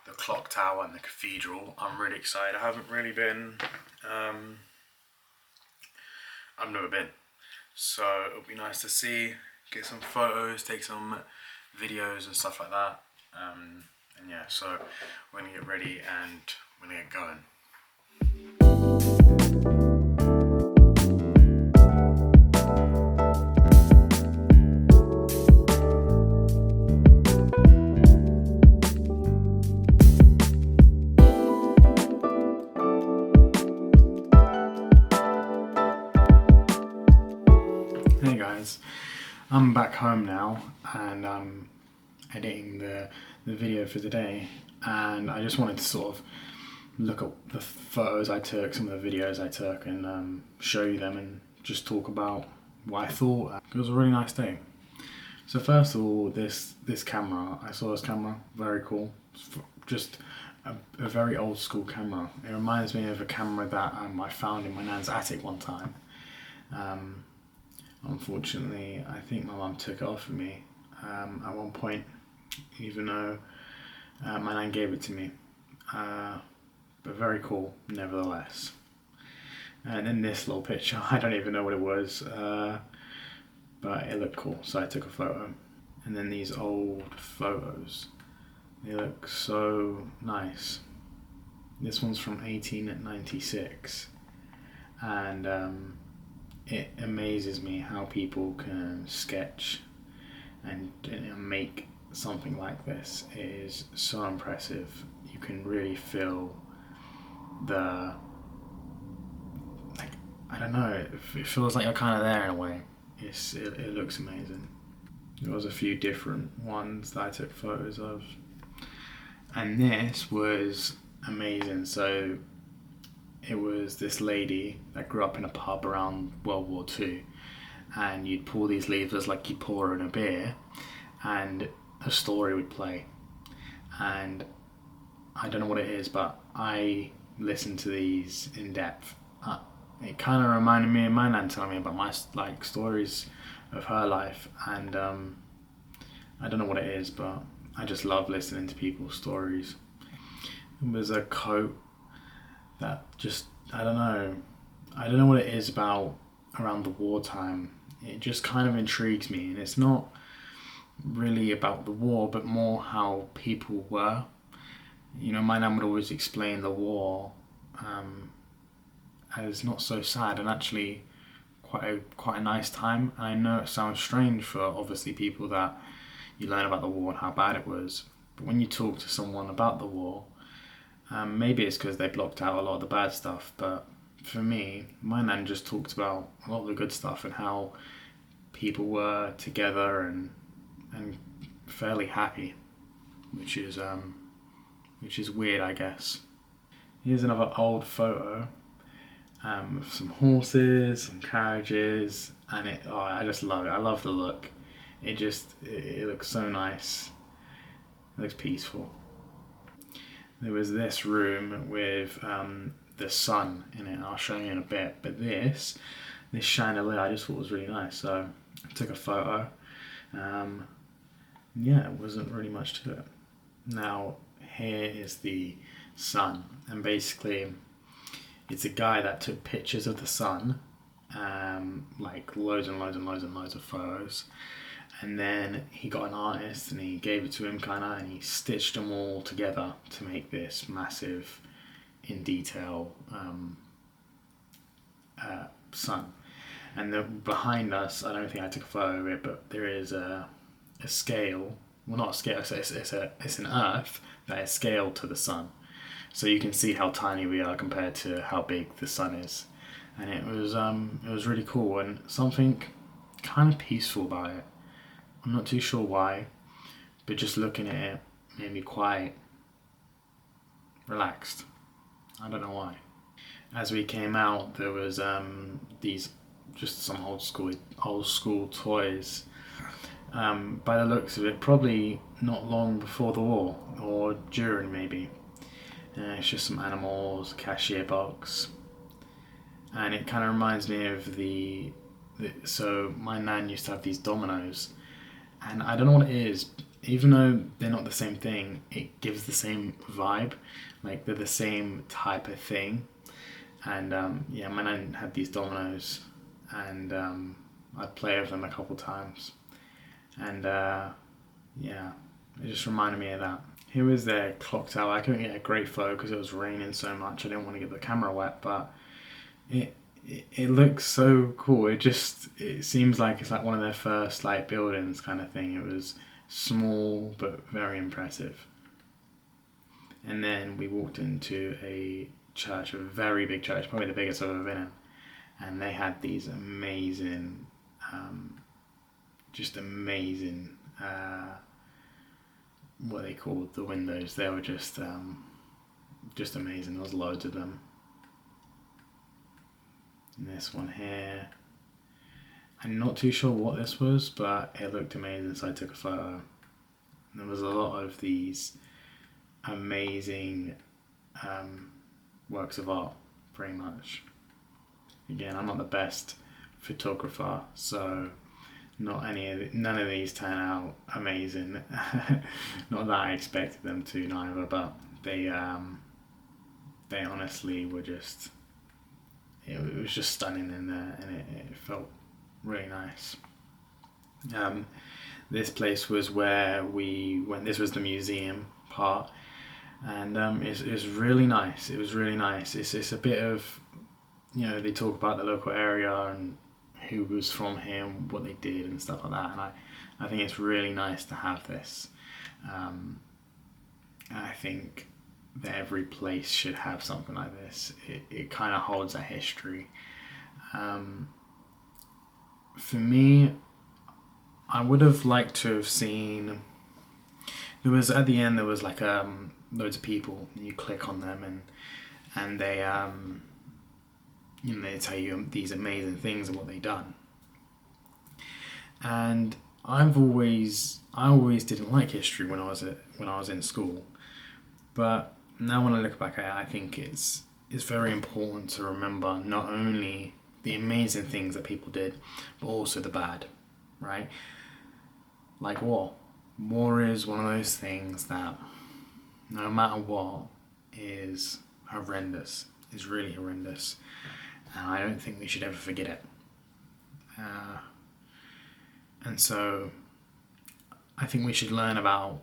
the clock tower and the cathedral. I'm really excited. I haven't really been. I've never been, so it'll be nice to see, get some photos, take some videos and stuff like that. And yeah, so we're gonna get ready and we're gonna get going. Hey guys, I'm back home now and I'm editing the video for today, and I just wanted to sort of look at the photos I took, some of the videos I took, and show you them and just talk about what I thought. It was a really nice day. So first of all, this camera, I saw this camera, very cool. Just a very old school camera. It reminds me of a camera that I found in my nan's attic one time. Unfortunately, I think my mum took it off of me at one point, even though my nan gave it to me. But very cool, nevertheless. And in this little picture, I don't even know what it was, but it looked cool, so I took a photo. And then these old photos, they look so nice. This one's from 1896, and it amazes me how people can sketch and make something like this. It is so impressive. You can really feel the, like, I don't know, it feels like you're kind of there in a way. It looks amazing. There was a few different ones that I took photos of, and this was amazing. So it was this lady that grew up in a pub around World War II, and you'd pull these levers like you pour in a beer, and a story would play. And I don't know what it is, but I listened to these in depth. It kind of reminded me of my nan telling me about my stories of her life, and I don't know what it is, but I just love listening to people's stories. It was a quote that just, I don't know what it is about around the wartime. It just kind of intrigues me, and it's not really about the war, but more how people were. You know, my nan would always explain the war as not so sad, and actually quite a nice time. And I know it sounds strange for obviously people that you learn about the war and how bad it was, but when you talk to someone about the war, maybe it's because they blocked out a lot of the bad stuff, but for me, my nan just talked about a lot of the good stuff and how people were together and fairly happy, which is weird, I guess. Here's another old photo of some horses, some carriages, and I just love it. I love the look. It looks so nice. It looks peaceful. There was this room with the sun in it. I'll show you in a bit. But this chandelier I just thought was really nice, so I took a photo. Yeah, it wasn't really much to it. Now here is the sun, and basically it's a guy that took pictures of the sun, like loads and loads and loads and loads of photos. And then he got an artist and he gave it to him and he stitched them all together to make this massive, in detail sun. And behind us, I don't think I took a photo of it, but there is a scale. Well, not a scale. It's an Earth that is scaled to the sun, so you can see how tiny we are compared to how big the sun is. And it was really cool and something kind of peaceful about it. I'm not too sure why, but just looking at it made me quite relaxed. I don't know why. As we came out, there was these just some old school toys. By the looks of it, probably not long before the war or during maybe. It's just some animals, a cashier box, and it kind of reminds me of so my nan used to have these dominoes. And I don't know what it is. even though they're not the same thing, it gives the same vibe. Like they're the same type of thing. And yeah, my nan had these dominoes, and I'd play with them a couple times. And yeah, it just reminded me of that. Here was their clock tower. I couldn't get a great photo because it was raining so much. I didn't want to get the camera wet, but it looks so cool. It seems like it's like one of their first like buildings kind of thing. It was small but very impressive. And then we walked into a church, a very big church, probably the biggest I've ever been in. And they had these amazing, just amazing, what they called the windows. They were just amazing. There was loads of them. And this one here, I'm not too sure what this was, but it looked amazing, so I took a photo. And there was a lot of these amazing works of art, pretty much. Again, I'm not the best photographer, so none of these turn out amazing. Not that I expected them to, neither, but they honestly were just. It was just stunning in there, and it felt really nice. This place was where we went. This was the museum part, and it's really nice. It was really nice. It's a bit of, they talk about the local area and who was from here, and what they did and stuff like that. And I think it's really nice to have this. And I think that every place should have something like this. It kind of holds a history. For me, I would have liked to have seen. At the end there was like loads of people. And you click on them and they they tell you these amazing things and what they've done. And I always didn't like history when I was in school, but now when I look back at it, I think it's very important to remember not only the amazing things that people did, but also the bad, right? Like war. War is one of those things that, no matter what, is horrendous. Is really horrendous. And I don't think we should ever forget it. And so, I think we should learn about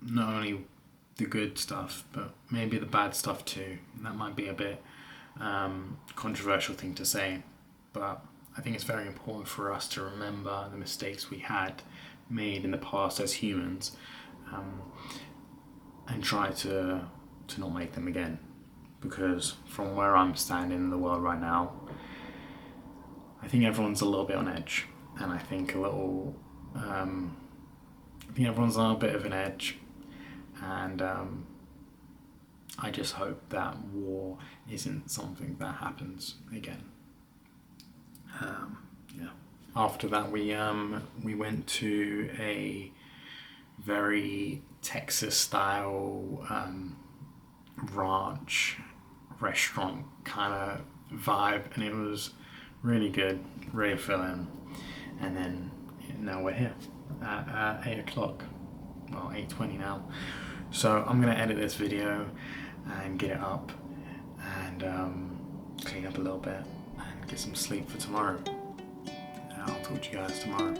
not only the good stuff, but maybe the bad stuff too. That might be a bit controversial thing to say, but I think it's very important for us to remember the mistakes we had made in the past as humans, and try to not make them again. Because from where I'm standing in the world right now, I think everyone's a little bit on edge, and I think everyone's on a bit of an edge. And I just hope that war isn't something that happens again. Yeah. After that, we went to a very Texas-style ranch restaurant kind of vibe, and it was really good, really filling. And then now we're here at 8 o'clock. Well, 8:20 now. So I'm going to edit this video and get it up and clean up a little bit and get some sleep for tomorrow. I'll talk to you guys tomorrow.